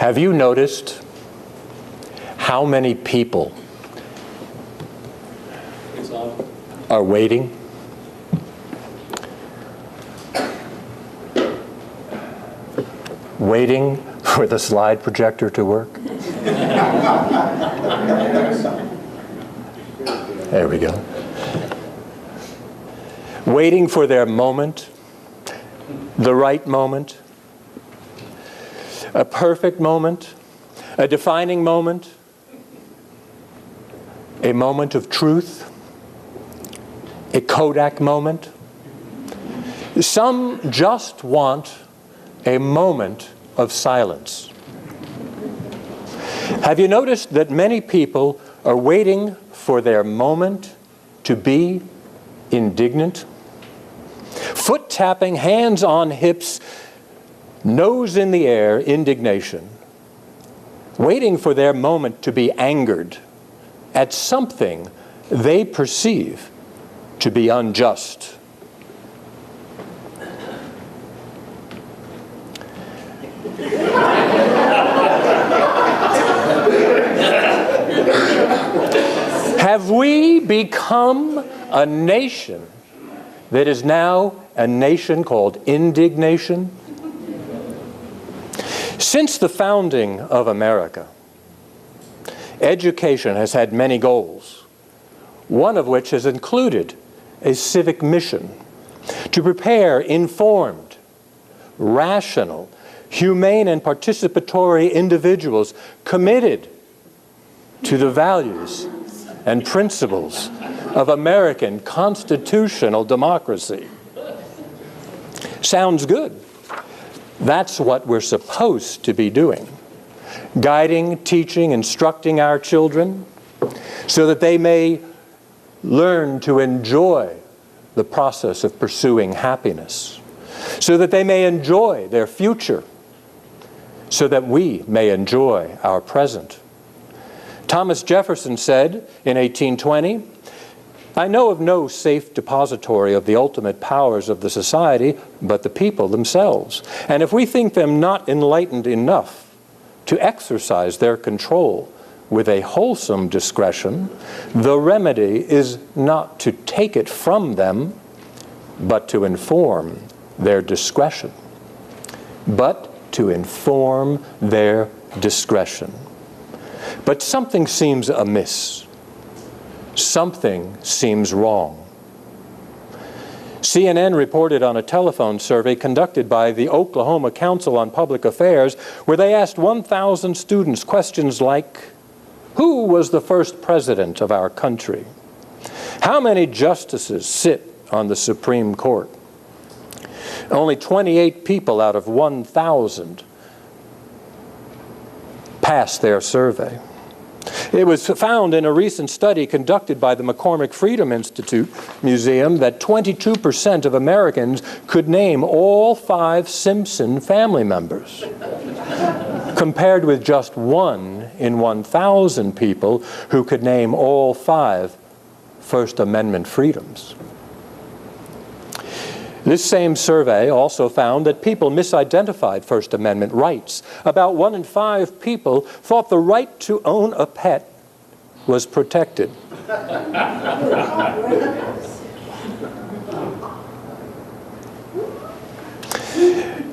Have you noticed how many people are waiting? Waiting for the slide projector to work? There we go. Waiting for their moment, the right moment, a perfect moment, a defining moment, a moment of truth, a Kodak moment. Some just want a moment of silence. Have you noticed that many people are waiting for their moment to be indignant? Foot tapping, hands on hips, nose in the air, indignation. Waiting for their moment to be angered at something they perceive to be unjust. Have we become a nation that is now a nation called indignation? Since the founding of America, education has had many goals, one of which has included a civic mission to prepare informed, rational, humane, and participatory individuals committed to the values and principles of American constitutional democracy. Sounds good. That's what we're supposed to be doing. Guiding, teaching, instructing our children so that they may learn to enjoy the process of pursuing happiness, so that they may enjoy their future, so that we may enjoy our present. Thomas Jefferson said in 1820, "I know of no safe depository of the ultimate powers of the society but the people themselves. And if we think them not enlightened enough to exercise their control with a wholesome discretion, the remedy is not to take it from them, but to inform their discretion." But to inform their discretion. But something seems amiss. Something seems wrong. CNN reported on a telephone survey conducted by the Oklahoma Council on Public Affairs where they asked 1,000 students questions like, who was the first president of our country? How many justices sit on the Supreme Court? Only 28 people out of 1,000 passed their survey. It was found in a recent study conducted by the McCormick Freedom Institute Museum that 22% of Americans could name all 5 Simpson family members, compared with just 1 in 1,000 people who could name all 5 First Amendment freedoms. This same survey also found that people misidentified First Amendment rights. About 1 in 5 people thought the right to own a pet was protected.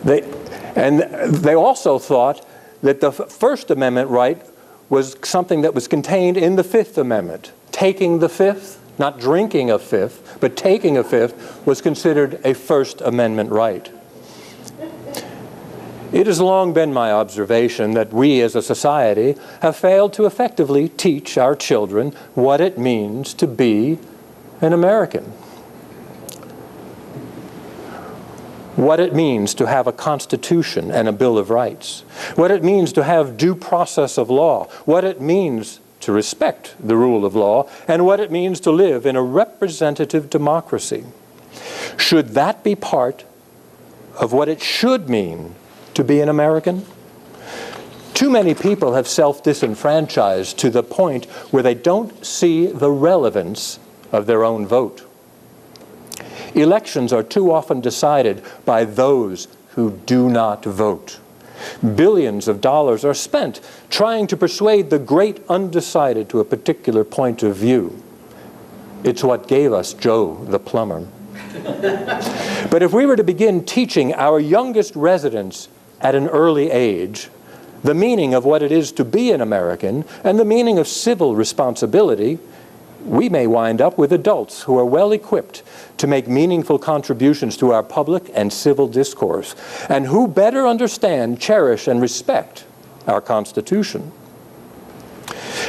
They also thought that the First Amendment right was something that was contained in the Fifth Amendment. Taking the Fifth, not drinking a fifth, but taking a fifth, was considered a First Amendment right. It has long been my observation that we as a society have failed to effectively teach our children what it means to be an American. What it means to have a Constitution and a Bill of Rights. What it means to have due process of law. What it means to respect the rule of law, and what it means to live in a representative democracy. Should that be part of what it should mean to be an American? Too many people have self-disenfranchised to the point where they don't see the relevance of their own vote. Elections are too often decided by those who do not vote. Billions of dollars are spent trying to persuade the great undecided to a particular point of view. It's what gave us Joe the plumber. But if we were to begin teaching our youngest residents at an early age the meaning of what it is to be an American and the meaning of civil responsibility, we may wind up with adults who are well equipped to make meaningful contributions to our public and civil discourse, and who better understand, cherish, and respect our Constitution.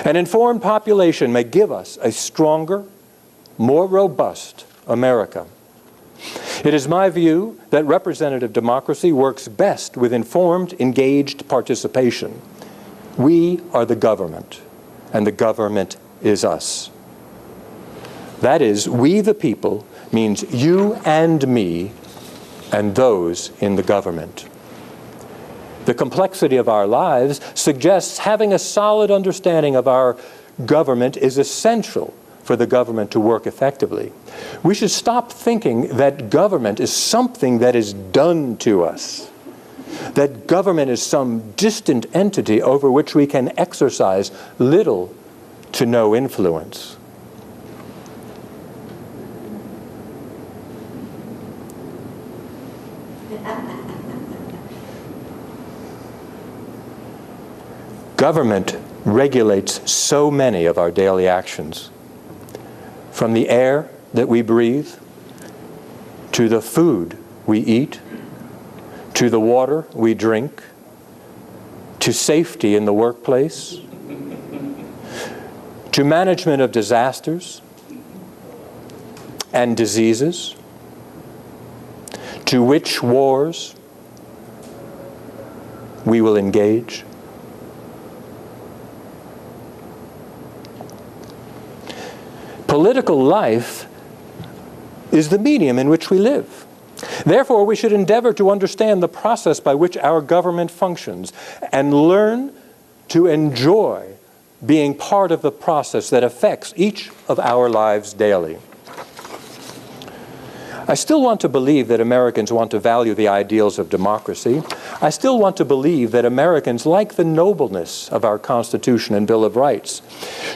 An informed population may give us a stronger, more robust America. It is my view that representative democracy works best with informed, engaged participation. We are the government, and the government is us. That is, we the people means you and me and those in the government. The complexity of our lives suggests having a solid understanding of our government is essential for the government to work effectively. We should stop thinking that government is something that is done to us, that government is some distant entity over which we can exercise little to no influence. Government regulates so many of our daily actions, from the air that we breathe, to the food we eat, to the water we drink, to safety in the workplace, to management of disasters and diseases, to which wars we will engage. Political life is the medium in which we live. Therefore, we should endeavor to understand the process by which our government functions and learn to enjoy being part of the process that affects each of our lives daily. I still want to believe that Americans want to value the ideals of democracy. I still want to believe that Americans like the nobleness of our Constitution and Bill of Rights.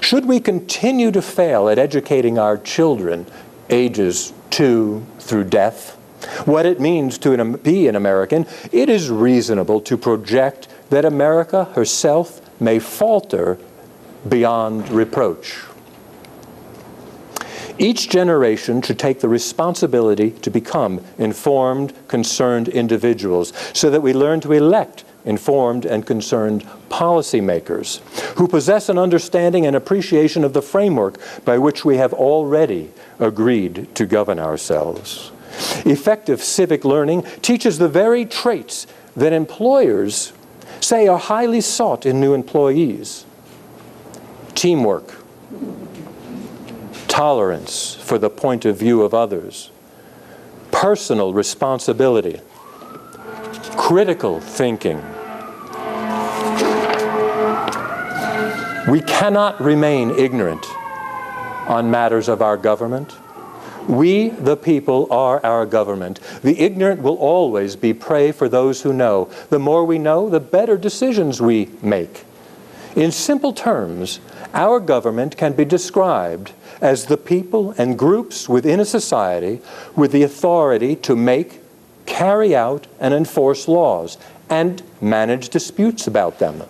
Should we continue to fail at educating our children, ages 2 through death, what it means to be an American, it is reasonable to project that America herself may falter beyond reproach. Each generation should take the responsibility to become informed, concerned individuals so that we learn to elect informed and concerned policymakers who possess an understanding and appreciation of the framework by which we have already agreed to govern ourselves. Effective civic learning teaches the very traits that employers say are highly sought in new employees: teamwork, tolerance for the point of view of others, personal responsibility, critical thinking. We cannot remain ignorant on matters of our government. We, the people, are our government. The ignorant will always be prey for those who know. The more we know, the better decisions we make. In simple terms, our government can be described as the people and groups within a society with the authority to make, carry out, and enforce laws, and manage disputes about them.